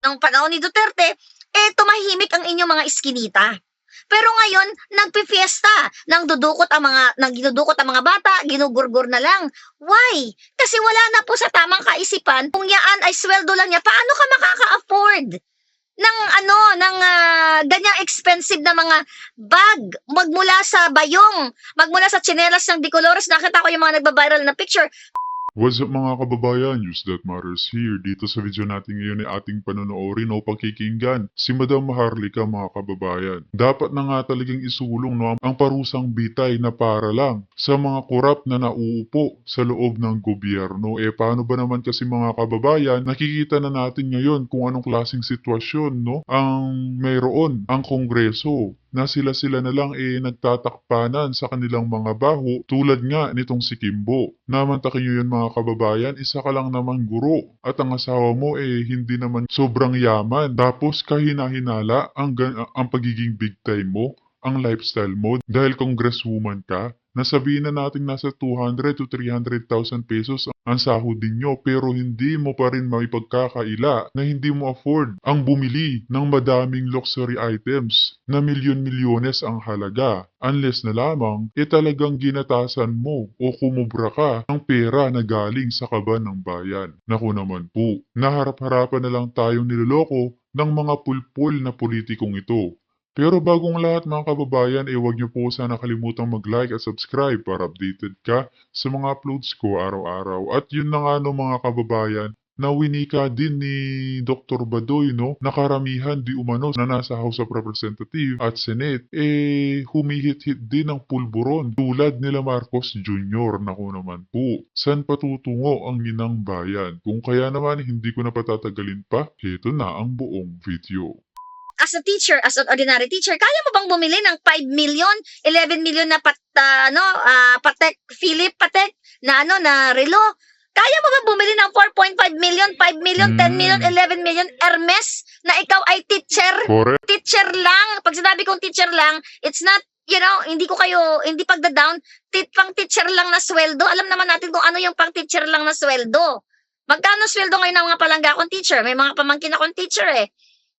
ang panahon ni Duterte, tumahimik ang inyong mga iskinita. Pero ngayon, nagpifiesta, nang dinudukot ang mga bata, ginugurgur na lang. Why? Kasi wala na po sa tamang kaisipan, kung yaan ay sweldo lang niya, paano ka makaka-afford ng ganyang expensive na mga bag, magmula sa bayong, magmula sa tsinelas ng Di Colores. Nakita ko yung mga nagba-viral na picture. What's up mga kababayan, News That Matters here. Dito sa video natin ngayon ay ating panonoorin o pakikinggan si Madam Maharlika mga kababayan. Dapat na nga talagang isulong ang parusang bitay na para lang sa mga korap na nauupo sa loob ng gobyerno. Paano ba naman kasi mga kababayan, nakikita na natin ngayon kung anong klaseng sitwasyon ang mayroon ang Kongreso na sila-sila na lang nagtatakpanan sa kanilang mga baho tulad nga nitong si Kimbo. Namantakin nyo yun mga kababayan, isa ka lang naman guro at ang asawa mo hindi naman sobrang yaman. Tapos kahina-hinala ang pagiging big time mo, ang lifestyle mo dahil congresswoman ka. Nasabihin na natin nasa 200 to 300,000 pesos ang sahod ninyo pero hindi mo pa rin maipagkakaila na hindi mo afford ang bumili ng madaming luxury items na milyon-milyones ang halaga unless na lamang talagang ginatasan mo o kumubra ka ng pera na galing sa kaban ng bayan. Naku naman po, naharap-harapan na lang tayong niloloko ng mga pulpul na politikong ito. Pero bagong lahat mga kababayan, huwag niyo po sana kalimutang mag-like at subscribe para updated ka sa mga uploads ko araw-araw. At yun na nga mga kababayan, na winika din ni Dr. Badoy na karamihan di umano na nasa House of Representatives at Senate, humihit-hit din ng pulburon tulad nila Marcos Jr. Naku naman po, saan patutungo ang ginang bayan? Kung kaya naman hindi ko na patatagalin pa, heto na ang buong video. As a teacher, as an ordinary teacher, kaya mo bang bumili ng 5 million, 11 million na Patek Philippe Patek na relo? Kaya mo ba bumili ng 4.5 million, 5 million, 10 million, 11 million Hermes na ikaw ay teacher? Correct. Teacher lang. Pag sinabi kong teacher lang, it's not, hindi pagda-down, pang teacher lang na sweldo. Alam naman natin kung ano yung pang teacher lang na sweldo. Magkano sweldo ngayon ng mga palangga akong teacher? May mga pamangkin akong teacher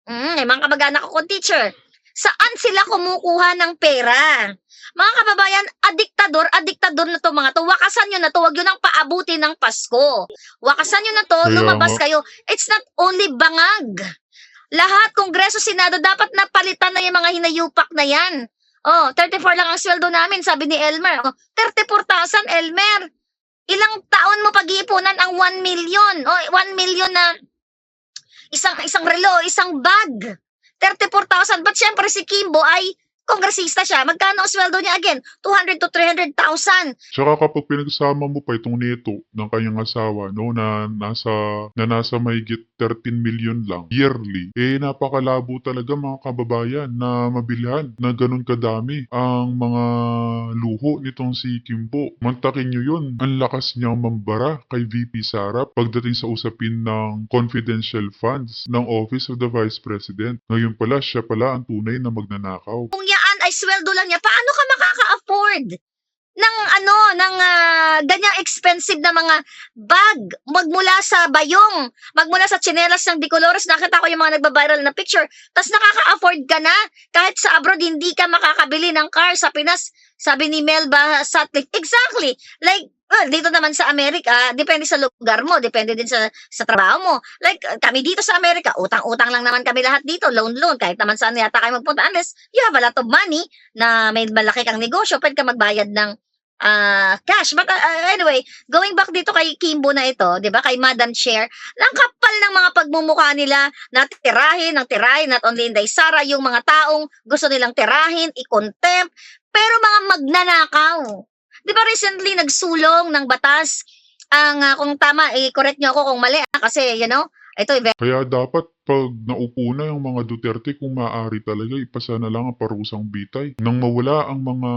may mga kamag-anak akong teacher. Saan sila kumukuha ng pera? Mga kababayan, adiktador na to mga to. Wakasan nyo na to, wag yun ang paabuti ng Pasko. Wakasan nyo na to, lumabas kayo. It's not only bangag. Lahat, Kongreso, Senado, dapat napalitan na yung mga hinayupak na yan. 34 lang ang sweldo namin, sabi ni Elmer. 34,000, Elmer. Ilang taon mo pag-iipunan ang 1 million? 1 million na isang relo, isang bag. 34,000. But syempre si Kimbo ay kongresista siya. Magkano ang sweldo niya again? 200 to 300,000. Tsaka kapag pinagsama mo pa itong neto ng kanyang asawa na nasa mahigit 13 million lang yearly, napakalabo talaga mga kababayan na mabilhan na ganun kadami ang mga luho nitong si Kimbo. Mantakin nyo yun, ang lakas niyang mambara kay VP Sara pagdating sa usapin ng confidential funds ng Office of the Vice President. Ngayon pala, siya pala ang tunay na magnanakaw. Kung yaan ay sweldo lang niya, paano ka makaka-afford ng ganyang expensive na mga bag, magmula sa bayong, magmula sa tsinelas ng Di Colores. Nakita ko yung mga nagba-viral na picture. Tapos nakaka-afford ka na kahit sa abroad hindi ka makakabili ng car. Sa Pinas, sabi ni Melba Satliff, exactly, like dito naman sa Amerika, depende sa lugar mo, depende din sa trabaho mo. Like, kami dito sa Amerika, utang-utang lang naman kami lahat dito, loan, kahit naman saan yata kayo magpunta, unless you have a lot of money na may malaki kang negosyo, pwede ka magbayad ng cash. But anyway, going back dito kay Kimbo na ito, di ba, kay Madam Chair, ang kapal ng mga pagmumukha nila na tirahin, not only Inday Sara, yung mga taong gusto nilang tirahin, i-contempt, pero mga magnanakaw. Di ba recently nagsulong ng batas kung tama, correct nyo ako kung mali kasi ito Kaya dapat pag naupo na yung mga Duterte, kung maaari talaga, ipasa na lang ang parusang bitay nang mawala ang mga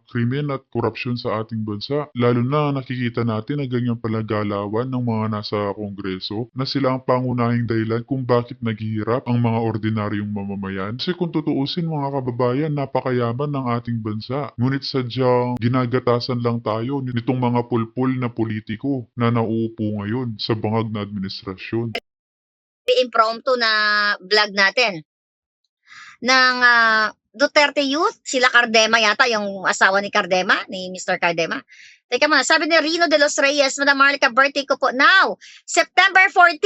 krimen at korupsyon sa ating bansa. Lalo na nakikita natin na ganyan pala galawan ng mga nasa Kongreso na sila ang pangunahing dahilan kung bakit naghihirap ang mga ordinaryong mamamayan. Kasi kung tutuusin mga kababayan, napakayaman ng ating bansa. Ngunit sadyang ginagatasan lang tayo nitong mga pulpul na politiko na nauupo ngayon sa bangag na administrasyon. impromptu na vlog natin ng Duterte Youth, sila Cardema yata, yung asawa ni Cardema, ni Mr. Cardema. Teka muna, sabi ni Rino de los Reyes, Madam Marlica, birthday ko po now, September 14,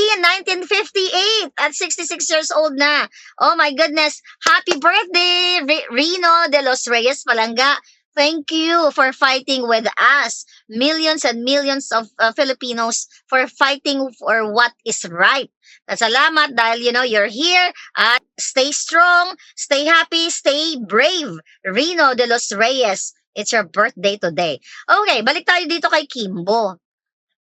1958, at 66 years old na. Oh my goodness, happy birthday, Rino de los Reyes Palanga. Thank you for fighting with us, millions and millions of Filipinos, for fighting for what is right. Salamat dahil, you're here. Stay strong, stay happy, stay brave. Rino de los Reyes, it's your birthday today. Okay, balik tayo dito kay Kimbo.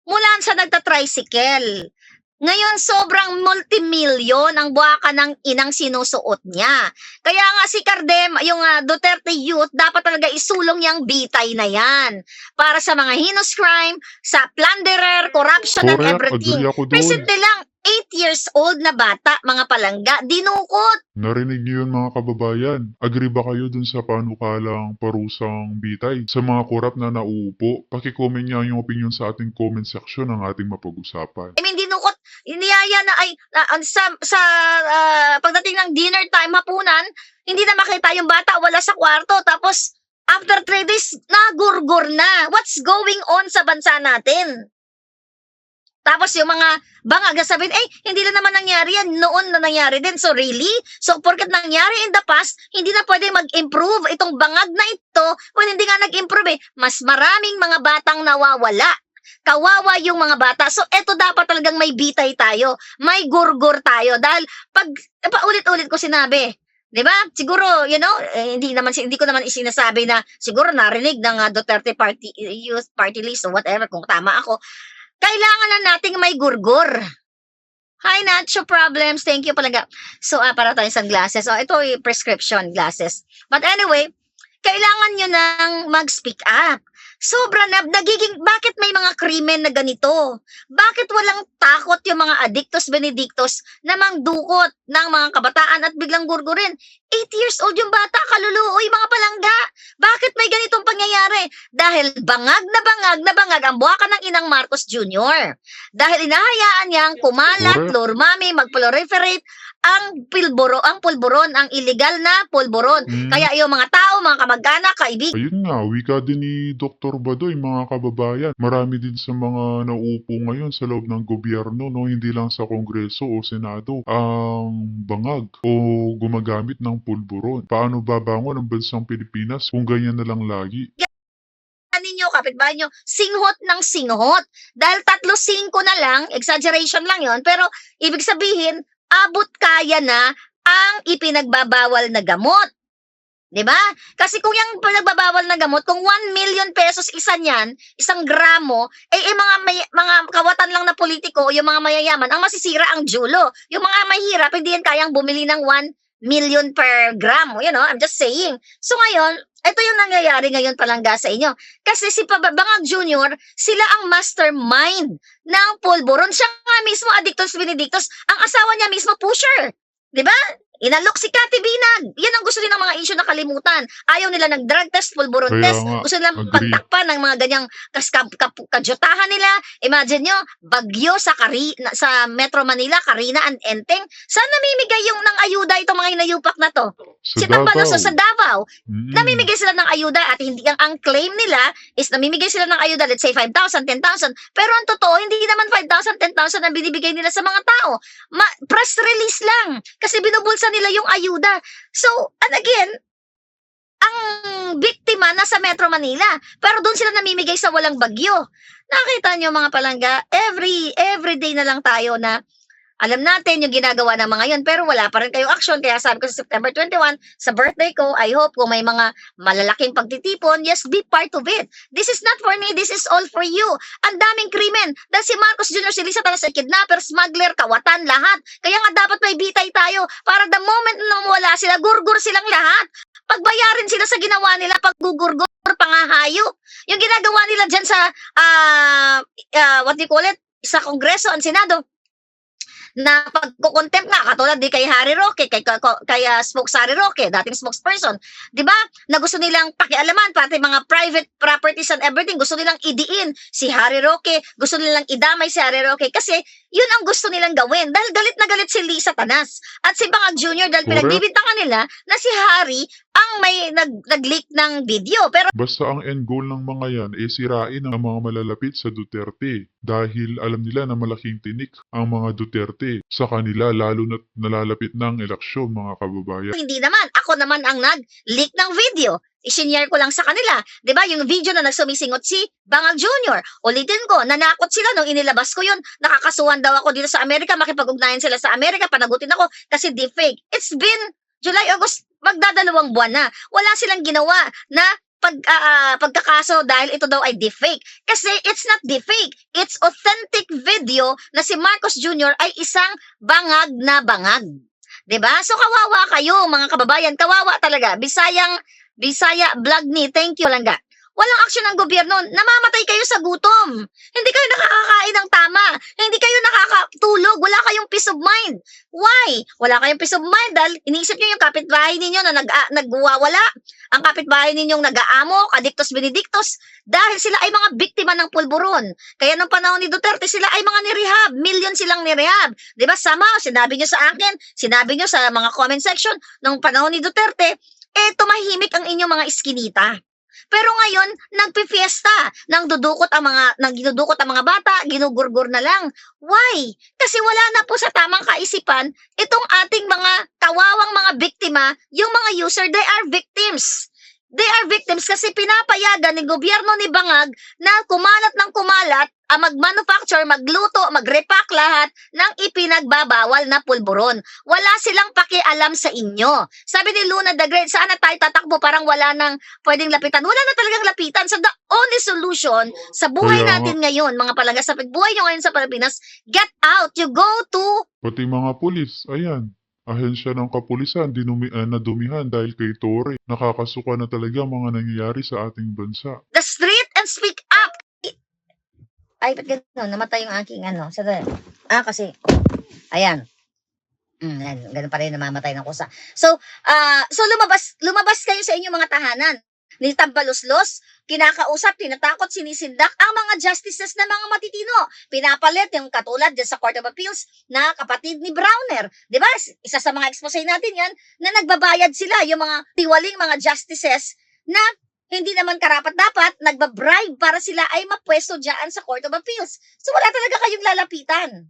Mula sa nagta-tricycle. Ngayon, sobrang multimilyon ang buwaka ng inang sinusuot niya. Kaya nga si Cardema, yung Duterte Youth, dapat talaga isulong yung bitay na yan. Para sa mga heinous crime, sa plunderer, corruption, and Correct, everything. agree ako doon. Presente lang, 8 years old na bata, mga palangga, dinukot. Narinig niyo yun mga kababayan. Agree ba kayo dun sa panukalang parusang bitay? Sa mga korap na nauupo, pakicomment niya yung opinion sa ating comment section ng ating mapag-usapan. I mean, dinukot, iniyaya na sa pagdating ng dinner time, hapunan, hindi na makita yung bata, wala sa kwarto. Tapos, after 3 days, nagurgur na. What's going on sa bansa natin? Tapos yung mga bangag sabihin, hindi na naman nangyari yan. Noon na nangyari din. So really? So porket nangyari in the past, hindi na pwede mag-improve itong bangag na ito. Well, hindi nga nag-improve Mas maraming mga batang nawawala. Kawawa yung mga bata. So eto dapat talagang may bitay tayo. May gurgur tayo. Dahil pag ulit-ulit ko sinabi, di ba? Siguro, hindi ko naman isinasabi na siguro narinig ng Duterte Youth Party List o whatever, kung tama ako. Kailangan na nating may gurgur. Hi, Nacho Problems. Thank you palaga. So, para tayong sunglasses. Ito yung prescription glasses. But anyway, kailangan nyo nang mag-speak up. Sobra na, bakit may mga krimen na ganito? Bakit walang takot yung mga addictos benedictos na mangdukot ng mga kabataan at biglang gurgurin? 8 years old yung bata, kaluluoy mga palangga. Bakit may ganitong pangyayari? Dahil bangag na bangag ang buwaka ng inang Marcos Jr. Dahil inahayaan niyang kumalat, lormami, mag-proliferate ang pulburon, ang illegal na pulburon. Kaya yung mga tao, mga kamag-anak, kaibigan. Ayun nga, wika din ni Dr. Badoy, mga kababayan. Marami din sa mga nauupo ngayon sa loob ng gobyerno, hindi lang sa Kongreso o Senado, ang bangag o gumagamit ng pulburon. Paano babangon ang bansang Pilipinas kung ganyan na lang lagi? Ninyo, kapitbahay nyo, singhot ng singhot. Dahil 3-5 na lang, exaggeration lang yon, pero ibig sabihin, abot kaya na ang ipinagbabawal na gamot. 'Di ba? Kasi kung yung pinagbabawal na gamot, kung 1 million pesos isa niyan, isang gramo, mga kawatan lang na politiko, yung mga mayayaman, ang masisira ang julo. Yung mga mahirap, hindi yan kayang bumili ng 1 million per gram. I'm just saying. So ngayon, ito yung nangyayari ngayon palangga sa inyo. Kasi si Bangag Jr., sila ang mastermind ng pulburon. Siya nga mismo, addictus benedictus, ang asawa niya mismo, pusher. Diba? Inalok si Cathy Binag. Yan ang gusto din ng mga issue na kalimutan. Ayaw nila ng drug test, pulburon Kaya test. nga, Gusto nilang agree. pagtakpan ng mga ganyang kadyutahan nila. Imagine nyo, bagyo sa Metro Manila, Carina and Enteng. Saan namimigay yung ng ayuda itong mga hinayupak na to? Sa Sinampaloso sa Davao. Mm. Namimigay sila ng ayuda at hindi ang claim nila is namimigay sila ng ayuda, let's say 5,000, 10,000. Pero ang totoo, hindi naman 5,000, 10,000 ang binibigay nila sa mga tao. Press release lang. Kasi binubulsa nila yung ayuda. So, and again, ang biktima nasa Metro Manila. Pero doon sila namimigay sa walang bagyo. Nakita nyo mga palangga, every day na lang tayo na alam natin yung ginagawa ng mga yun, pero wala pa rin kayong action. Kaya sabi ko sa September 21, sa birthday ko, I hope kung may mga malalaking pagtitipon, yes, be part of it. This is not for me, this is all for you. Ang daming krimen. Dahil si Marcos Jr., si Lisa Talas, kidnapper, smuggler, kawatan, lahat. Kaya nga dapat may bitay tayo para the moment na wala sila, gurgur silang lahat. Pagbayarin sila sa ginawa nila, paggugurgur, pangahayo. Yung ginagawa nila dyan sa, what do you call it, sa Kongreso, ang Senado, na pagko-contempt nga, katulad di kay Harry Roque, kay Spokes Harry Roque, dating spokesperson, di ba? Na gusto nilang pakialaman, pati mga private properties and everything, gusto nilang idiin si Harry Roque, gusto nilang idamay si Harry Roque, kasi Yun ang gusto nilang gawin. Dahil galit na galit si Lisa Tanas at si Bangag Jr. dahil Correct. pinagbibintangan nila na si Harry ang may nag-leak ng video. Pero Basta ang end goal ng mga yan ay sirain ang mga malalapit sa Duterte dahil alam nila na malaking tinik ang mga Duterte sa kanila lalo na nalalapit ng eleksyon mga kababayan. hindi naman. Ako naman ang nag-leak ng video. I-share ko lang sa kanila. 'Di ba yung video na nagsumisingot si Bangag Jr. Ulitin ko, nanakot sila nung inilabas ko yun. Nakakasuhan daw ako dito sa Amerika, makipag-ugnayan sila sa Amerika, panagutin ako kasi deepfake. It's been July, August, magdadalawang buwan na. Wala silang ginawa na pagkakaso dahil ito daw ay deepfake. Kasi it's not deepfake. It's authentic video na si Marcos Jr. ay isang bangag na bangag. 'Di ba? So kawawa kayo mga kababayan, kawawa talaga. Bisaya vlog ni, thank you lang ga. Walang aksyon ng gobyerno, namamatay kayo sa gutom. Hindi kayo nakakakain ng tama. Hindi kayo nakakatulog. Wala kayong peace of mind. Why? Wala kayong peace of mind dahil iniisip nyo yung kapitbahay ninyo na nagwawala. Ang kapitbahay ninyong nag-aamok, adictos benedictos, dahil sila ay mga biktima ng pulburon. Kaya nung panahon ni Duterte, sila ay mga nirehab. Million silang nirehab. Diba? Sama, sinabi nyo sa akin, sinabi nyo sa mga comment section, nung panahon ni Duterte, tumahimik ang inyong mga iskinita. Pero ngayon, nagpifiesta, nang dinudukot ang mga bata, ginugurgur na lang. Why? Kasi wala na po sa tamang kaisipan itong ating mga kawawang mga biktima, yung mga user, they are victims. They are victims kasi pinapayagan ni gobyerno ni Bangag na kumalat ng kumalat, mag-manufacture, magluto, mag-repack lahat ng ipinagbabawal na pulburon. Wala silang pakialam sa inyo. Sabi ni Luna the Great, sana tayo tatakbo parang wala nang pwedeng lapitan. Wala na talagang lapitan. So the only solution sa buhay Kaya nga. natin ngayon, mga palangga, sa buhay nyo ngayon sa Pilipinas, get out. You go to Pati mga pulis, ayan. Ahensya ng kapulisan, nadumihan dahil kay Tore. Nakakasuka na talaga ang mga nangyayari sa ating bansa. the street and speak up. Ay, ba't gano'n? Namatay yung aking kasi, ayan. Ganun pa rin, namamatay ng kusa. So lumabas kayo sa inyong mga tahanan. Ni Tambaluslos, kinakausap, tinatakot, sinisindak ang mga justices na mga matitino. Pinapalit yung katulad dyan sa Court of Appeals na kapatid ni Browner. Di ba? Isa sa mga expose natin yan na nagbabayad sila, yung mga tiwaling mga justices na hindi naman karapat-dapat, nagbabribe para sila ay mapwesto dyan sa Court of Appeals. So wala talaga kayong lalapitan.